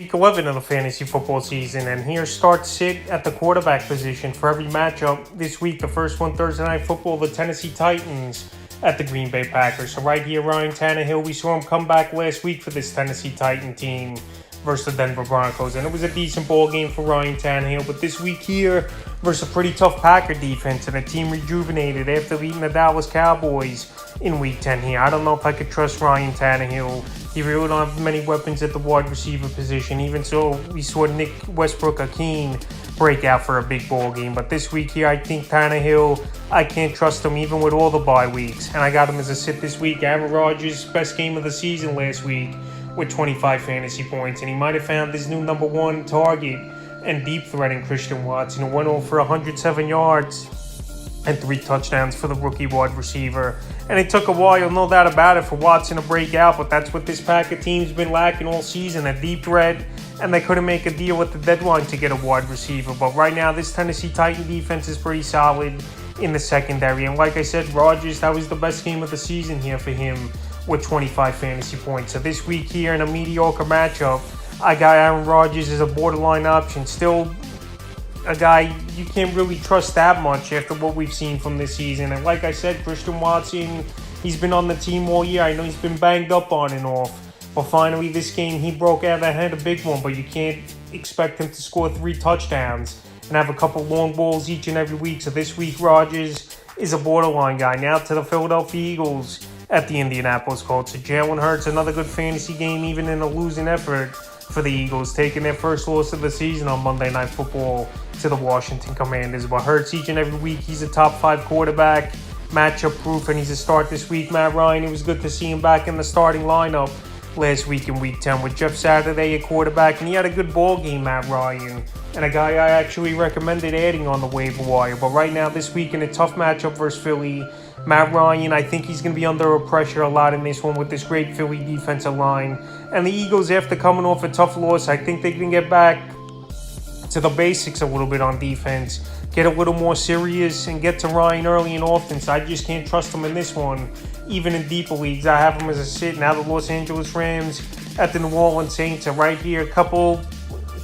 Week 11 of the fantasy football season, and here start sit at the quarterback position for every matchup this week. The first one, Thursday Night Football, the Tennessee Titans at the Green Bay Packers. So right here, Ryan Tannehill, we saw him come back last week for this Tennessee Titan team versus the Denver Broncos, and it was a decent ball game for Ryan Tannehill. But this week here versus a pretty tough Packer defense and a team rejuvenated after beating the Dallas Cowboys in Week 10 here. I don't know if I could trust Ryan Tannehill. He really don't have many weapons at the wide receiver position. Even so, we saw Nick Westbrook-Ikhine break out for a big ball game. But this week here, I think Tannehill, I can't trust him even with all the bye weeks. And I got him as a sit this week. Aaron Rodgers, best game of the season last week with 25 fantasy points. And he might have found his new number one target and deep threat in Christian Watson, who went over for 107 yards and 3 touchdowns for the rookie wide receiver. And it took a while, no doubt about it, for Watson to break out, but that's what this Packer team's been lacking all season, a deep threat, and they couldn't make a deal at the deadline to get a wide receiver. But right now, this Tennessee Titan defense is pretty solid in the secondary. And like I said, Rodgers, that was the best game of the season here for him with 25 fantasy points. So this week here in a mediocre matchup, I got Aaron Rodgers as a borderline option. Still a guy you can't really trust that much after what we've seen from this season. And like I said, Christian Watson, he's been on the team all year. I know he's been banged up on and off, but finally this game he broke out and had a big one. But you can't expect him to score 3 touchdowns and have a couple long balls each and every week. So this week Rodgers is a borderline guy. Now to the Philadelphia Eagles at the Indianapolis Colts. So Jalen Hurts, another good fantasy game even in a losing effort for the Eagles, taking their first loss of the season on Monday Night Football to the Washington Commanders. But Hurts each and every week, he's a top 5 quarterback, matchup proof, and he's a start this week. Matt Ryan, it was good to see him back in the starting lineup last week in Week 10 with Jeff Saturday at quarterback, and he had a good ball game, Matt Ryan, and a guy I actually recommended adding on the waiver wire. But right now, this week in a tough matchup versus Philly, Matt Ryan, I think he's going to be under pressure a lot in this one with this great Philly defensive line. And the Eagles, after coming off a tough loss, I think they can get back to the basics a little bit on defense, get a little more serious, and get to Ryan early and often. So I just can't trust him in this one. Even in deeper leagues, I have him as a sit. Now the Los Angeles Rams at the New Orleans Saints are right here. A couple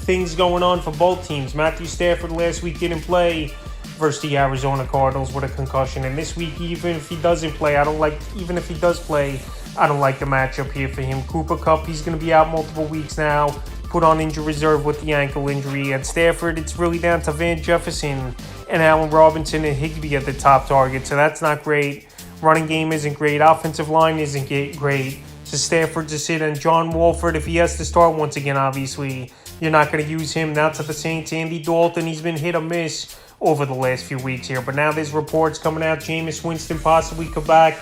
things going on for both teams. Matthew Stafford last week didn't play versus the Arizona Cardinals with a concussion. And this week, even if he doesn't play, I don't like the matchup here for him. Cooper Kupp, he's going to be out multiple weeks now, put on injury reserve with the ankle injury. At Stafford, it's really down to Van Jefferson and Allen Robinson and Higbee at the top target, so that's not great. Running game isn't great. Offensive line isn't great. So Stafford's a sit, and John Wolford, if he has to start once again, obviously, you're not going to use him. Now to the Saints, Andy Dalton, he's been hit or miss over the last few weeks here. But now there's reports coming out, Jameis Winston possibly come back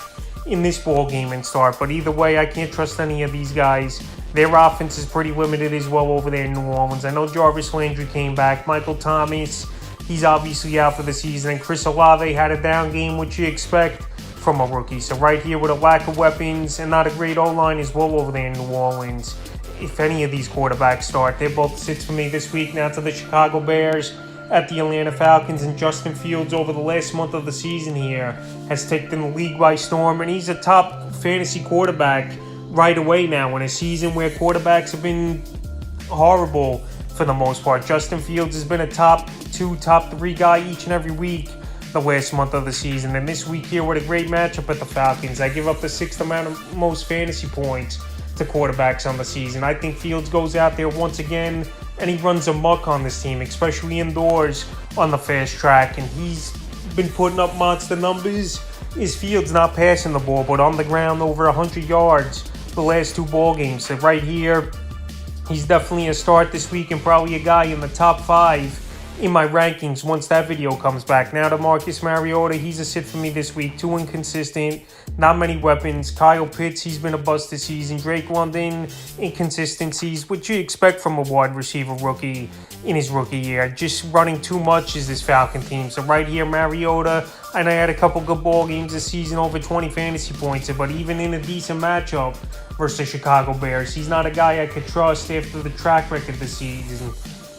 in this ball game and start. But either way, I can't trust any of these guys. Their offense is pretty limited as well over there in New Orleans. I know Jarvis Landry came back. Michael Thomas, he's obviously out for the season. And Chris Olave had a down game, which you expect from a rookie. So right here with a lack of weapons and not a great O-line as well over there in New Orleans, if any of these quarterbacks start, they're both sits for me this week. Now to the Chicago Bears at the Atlanta Falcons, and Justin Fields over the last month of the season here has taken the league by storm, and he's a top fantasy quarterback right away now in a season where quarterbacks have been horrible for the most part. Justin Fields has been a top 2, top 3 guy each and every week the last month of the season, and this week here with a great matchup at the Falcons, I give up the 6th amount of most fantasy points to quarterbacks on the season. I think Fields goes out there once again and he runs amok on this team, especially indoors on the fast track, and he's been putting up monster numbers. Is Fields not passing the ball, but on the ground over 100 yards the last 2 ball games. So right here, he's definitely a start this week and probably a guy in the top 5 in my rankings once that video comes back. Now to Marcus Mariota, he's a sit for me this week. Too inconsistent, not many weapons. Kyle Pitts, he's been a bust this season. Drake London, inconsistencies, which you expect from a wide receiver rookie in his rookie year. Just running too much is this Falcon team. So right here, Mariota, and I had a couple good ball games this season, over 20 fantasy points. But even in a decent matchup versus the Chicago Bears, he's not a guy I could trust after the track record this season.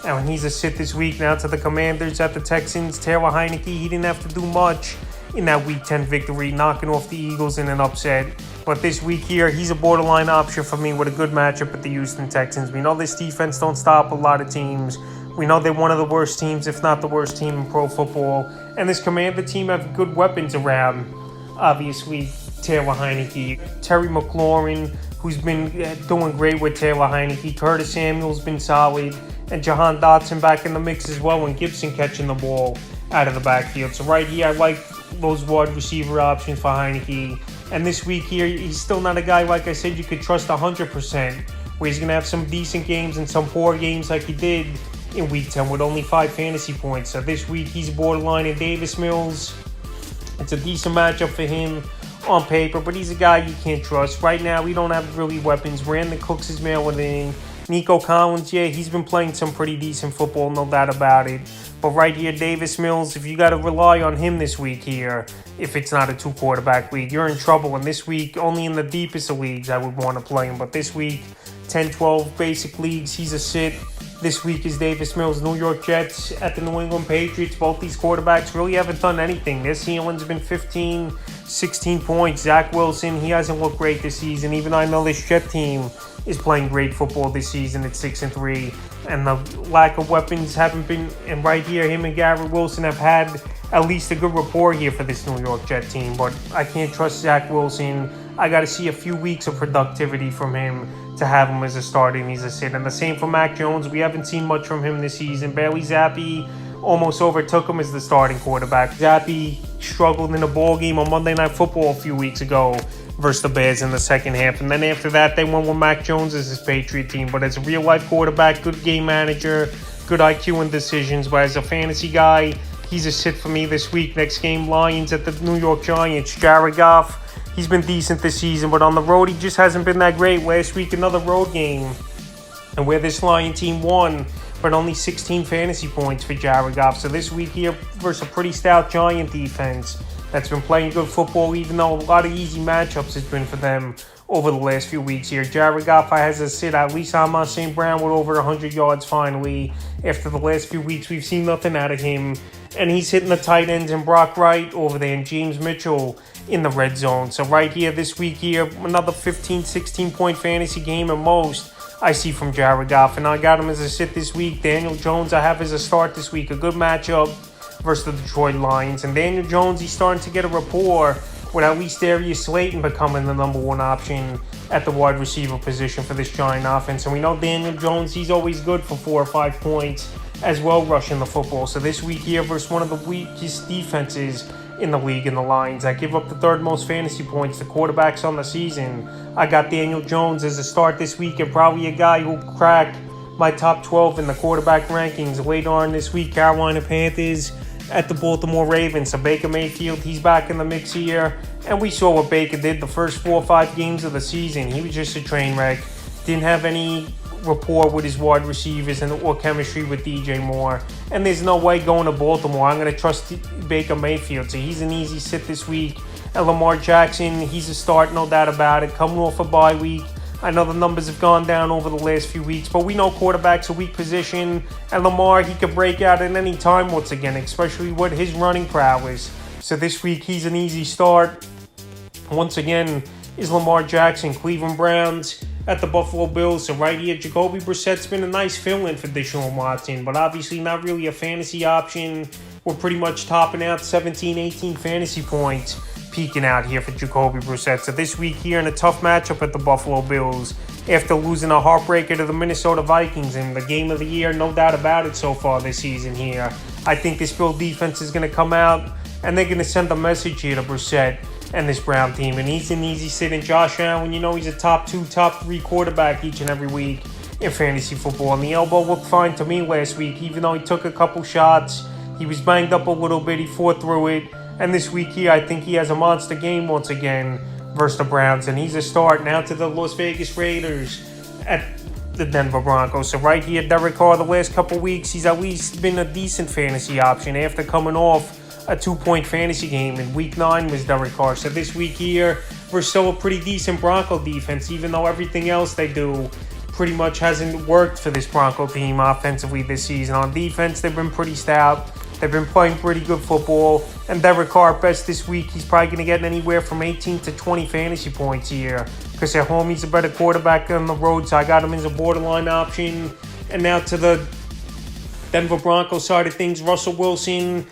And he's a sit this week. Now to the Commanders at the Texans. Taylor Heineke, he didn't have to do much in that Week 10 victory, knocking off the Eagles in an upset. But this week here, he's a borderline option for me with a good matchup at the Houston Texans. We know this defense don't stop a lot of teams. We know they're one of the worst teams, if not the worst team in pro football. And this Commander team have good weapons around. Obviously, Taylor Heineke, Terry McLaurin, who's been doing great with Taylor Heineke. Curtis Samuel's been solid. And Jahan Dotson back in the mix as well, and Gibson catching the ball out of the backfield. So right here, I like those wide receiver options for Heineke. And this week here, he's still not a guy, like I said, you could trust 100%, where he's going to have some decent games and some poor games like he did in Week 10 with only 5 fantasy points. So this week, he's borderline in Davis Mills. It's a decent matchup for him on paper, but he's a guy you can't trust. Right now, we don't have really weapons. Brandon Cooks is mailing in. Nico Collins, yeah, he's been playing some pretty decent football, no doubt about it. But right here, Davis Mills, if you got to rely on him this week here, if it's not a 2-quarterback league, you're in trouble. And this week, only in the deepest of leagues, I would want to play him. But this week, 10, 12 basic leagues, he's a sit. This week is Davis Mills, New York Jets at the New England Patriots. Both these quarterbacks really haven't done anything. Their ceiling's been 15, 16 points. Zach Wilson, he hasn't looked great this season. Even I know this Jet team is playing great football this season at 6-3. And the lack of weapons haven't been. And right here, him and Garrett Wilson have had at least a good rapport here for this New York Jet team. But I can't trust Zach Wilson. I got to see a few weeks of productivity from him to have him as a starter and he's a sit. And the same for Mac Jones. We haven't seen much from him this season. Bailey Zappi almost overtook him as the starting quarterback. Zappi struggled in a ball game on Monday Night Football a few weeks ago versus the Bears in the second half. And then after that, they went with Mac Jones as his Patriot team. But as a real-life quarterback, good game manager, good IQ and decisions. But as a fantasy guy, he's a sit for me this week. Next game, Lions at the New York Giants. Jared Goff, he's been decent this season, but on the road, he just hasn't been that great. Last week, another road game, and where this Lion team won, but only 16 fantasy points for Jared Goff. So this week here versus a pretty stout Giant defense that's been playing good football, even though a lot of easy matchups has been for them over the last few weeks here. Jared Goff has a sit, at least Amon St. Brown with over 100 yards finally. After the last few weeks, we've seen nothing out of him. And he's hitting the tight ends and Brock Wright over there and James Mitchell in the red zone. So right here, this week here, another 15, 16-point fantasy game at most I see from Jared Goff. And I got him as a sit this week. Daniel Jones I have as a start this week. A good matchup versus the Detroit Lions. And Daniel Jones, he's starting to get a rapport with at least Darius Slayton becoming the number one option at the wide receiver position for this Giant offense. And we know Daniel Jones, he's always good for 4 or 5 points as well rushing the football. So this week here versus one of the weakest defenses in the league in the Lions, I give up the 3rd most fantasy points to quarterbacks on the season. I got Daniel Jones as a start this week and probably a guy who'll crack my top 12 in the quarterback rankings later on this week. Carolina Panthers at the Baltimore Ravens. So Baker Mayfield, he's back in the mix here. And we saw what Baker did the first 4 or 5 games of the season. He was just a train wreck. Didn't have any rapport with his wide receivers or chemistry with DJ Moore. And there's no way going to Baltimore I'm going to trust Baker Mayfield. So he's an easy sit this week. And Lamar Jackson, he's a start, no doubt about it. Coming off a bye week. I know the numbers have gone down over the last few weeks, but we know quarterback's a weak position. And Lamar, he could break out at any time once again, especially with his running prowess. So this week, he's an easy start. Once again, is Lamar Jackson. Cleveland Browns at the Buffalo Bills. So right here, Jacoby Brissett's been a nice fill-in for Deshaun Watson, but obviously not really a fantasy option. We're pretty much topping out 17, 18 fantasy points, peaking out here for Jacoby Brissett. So this week here in a tough matchup at the Buffalo Bills, after losing a heartbreaker to the Minnesota Vikings in the game of the year, no doubt about it so far this season here. I think this Bill defense is going to come out, and they're going to send a message here to Brissett and this Brown team. And he's an easy sit in. Josh Allen, you know he's a top 2, top 3 quarterback each and every week in fantasy football. And the elbow looked fine to me last week, even though he took a couple shots. He was banged up a little bit. He fought through it. And this week here, I think he has a monster game once again versus the Browns. And he's a start now to the Las Vegas Raiders at the Denver Broncos. So right here, Derek Carr, the last couple weeks, he's at least been a decent fantasy option after coming off a 2-point fantasy game in Week 9 was Derek Carr. So this week here, we're still a pretty decent Bronco defense, even though everything else they do pretty much hasn't worked for this Bronco team offensively this season. On defense, they've been pretty stout. They've been playing pretty good football. And Derek Carr, best this week, he's probably going to get anywhere from 18 to 20 fantasy points here. Because at home, he's a better quarterback on the road, so I got him as a borderline option. And now to the Denver Broncos side of things, Russell Wilson,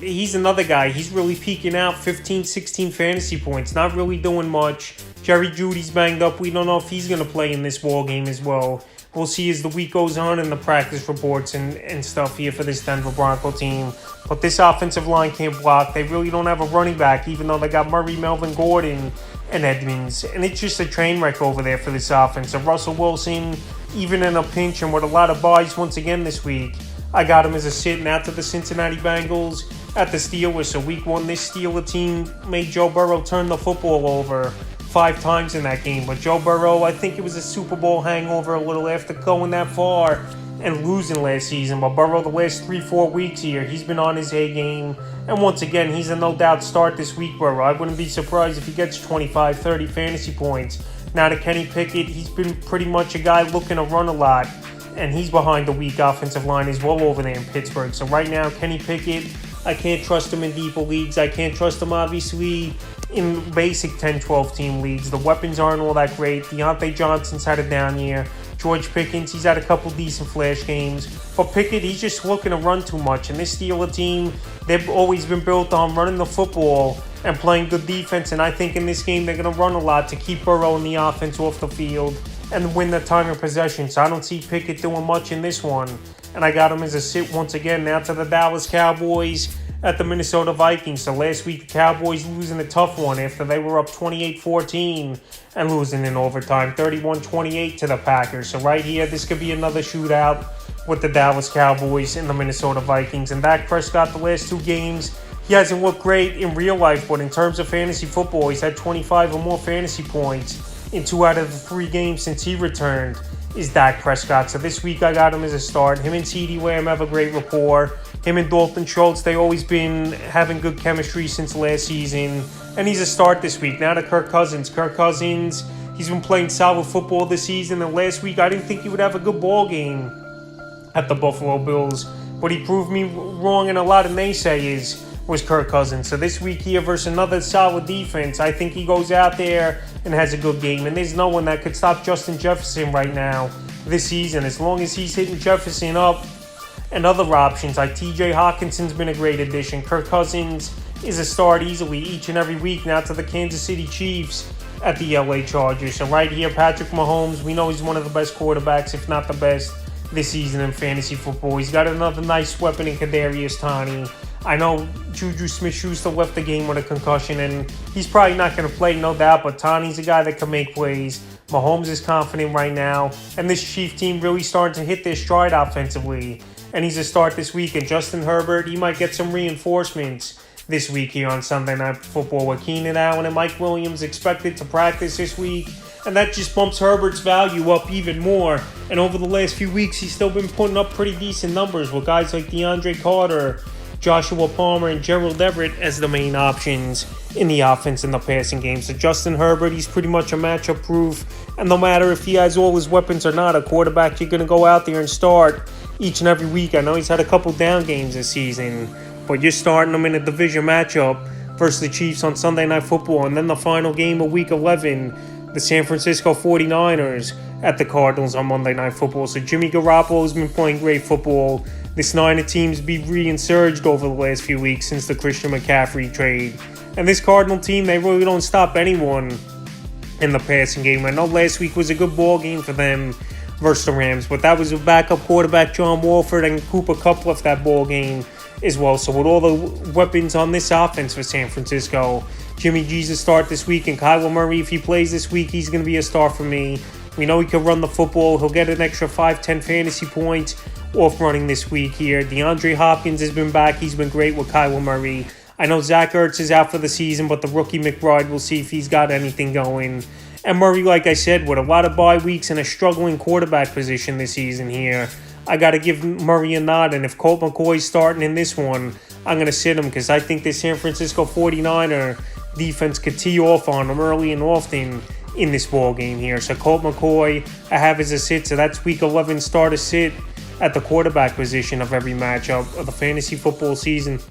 he's another guy. He's really peaking out, 15, 16 fantasy points, not really doing much. Jerry Jeudy's banged up. We don't know if he's going to play in this ball game as well. We'll see as the week goes on in the practice reports and stuff here for this Denver Bronco team. But this offensive line can't block. They really don't have a running back, even though they got Murray, Melvin Gordon, and Edmonds. And it's just a train wreck over there for this offense. So Russell Wilson, even in a pinch and with a lot of buys once again this week, I got him as a sit. Now to the Cincinnati Bengals at the Steelers. So week one, this Steelers team made Joe Burrow turn the football over 5 times in that game. But Joe Burrow, I think it was a Super Bowl hangover a little after going that far and losing last season. But Burrow, the last 3-4 weeks here, he's been on his A game. And once again, he's a no-doubt start this week, Burrow. I wouldn't be surprised if he gets 25, 30 fantasy points. Now to Kenny Pickett, he's been pretty much a guy looking to run a lot. And he's behind the weak offensive line as well over there in Pittsburgh. So right now, Kenny Pickett, I can't trust him in deeper leagues. I can't trust him, obviously, in basic 10-12 team leagues. The weapons aren't all that great. Deontay Johnson's had a down year. George Pickens, he's had a couple decent flash games. But Pickett, he's just looking to run too much. And this Steelers team, they've always been built on running the football and playing good defense. And I think in this game, they're going to run a lot to keep Burrow and the offense off the field and win the time of possession. So I don't see Pickett doing much in this one. And I got him as a sit once again. Now to the Dallas Cowboys at the Minnesota Vikings. So last week, the Cowboys losing a tough one after they were up 28-14 and losing in overtime, 31-28 to the Packers. So right here, this could be another shootout with the Dallas Cowboys and the Minnesota Vikings. And Dak Prescott, the last 2 games, he hasn't looked great in real life, but in terms of fantasy football, he's had 25 or more fantasy points in 2 out of the 3 games since he returned is Dak Prescott. So this week I got him as a start. Him and CeeDee Lamb have a great rapport. Him and Dalton Schultz, they always been having good chemistry since last season. And he's a start this week. Now to Kirk Cousins. Kirk Cousins, he's been playing solid football this season. And last week I didn't think he would have a good ball game at the Buffalo Bills. But he proved me wrong, and a lot of naysayers was Kirk Cousins. So this week here versus another solid defense, I think he goes out there and has a good game. And there's no one that could stop Justin Jefferson right now this season. As long as he's hitting Jefferson up and other options, like TJ Hawkinson's been a great addition. Kirk Cousins is a start easily each and every week. Now to the Kansas City Chiefs at the LA Chargers. So right here, Patrick Mahomes, we know he's one of the best quarterbacks, if not the best, this season in fantasy football. He's got another nice weapon in Kadarius Toney. I know Juju Smith-Schuster left the game with a concussion, and he's probably not going to play, no doubt, but Toney's a guy that can make plays. Mahomes is confident right now, and this Chief team really starting to hit their stride offensively, and he's a start this week. And Justin Herbert, he might get some reinforcements this week here on Sunday Night Football with Keenan Allen and Mike Williams expected to practice this week, and that just bumps Herbert's value up even more. And over the last few weeks, he's still been putting up pretty decent numbers with guys like DeAndre Carter, Joshua Palmer, and Gerald Everett as the main options in the offense and the passing game. So Justin Herbert, he's pretty much a matchup proof. And no matter if he has all his weapons or not, a quarterback you're going to go out there and start each and every week. I know he's had a couple down games this season, but you're starting him in a division matchup versus the Chiefs on Sunday Night Football. And then the final game of Week 11, the San Francisco 49ers at the Cardinals on Monday Night Football. So Jimmy Garoppolo has been playing great football. This Niner team's been reinsurged over the last few weeks since the Christian McCaffrey trade. And this Cardinal team, they really don't stop anyone in the passing game. I know last week was a good ball game for them versus the Rams, but that was a backup quarterback, John Wolford, and Cooper Kupp left that ball game as well. So with all the weapons on this offense for San Francisco, Jimmy G's a start this week, and Kyler Murray, if he plays this week, he's going to be a start for me. We know he can run the football. He'll get an extra 5-10 fantasy points off running this week here. DeAndre Hopkins has been back. He's been great with Kyler Murray. I know Zach Ertz is out for the season, but the rookie McBride, we'll see if he's got anything going. And Murray, like I said, with a lot of bye weeks and a struggling quarterback position this season here, I got to give Murray a nod. And if Colt McCoy's starting in this one, I'm going to sit him because I think the San Francisco 49er defense could tee off on him early and often in this ball game here. So Colt McCoy, I have as a sit. So that's Week 11 start a sit at the quarterback position of every matchup of the fantasy football season.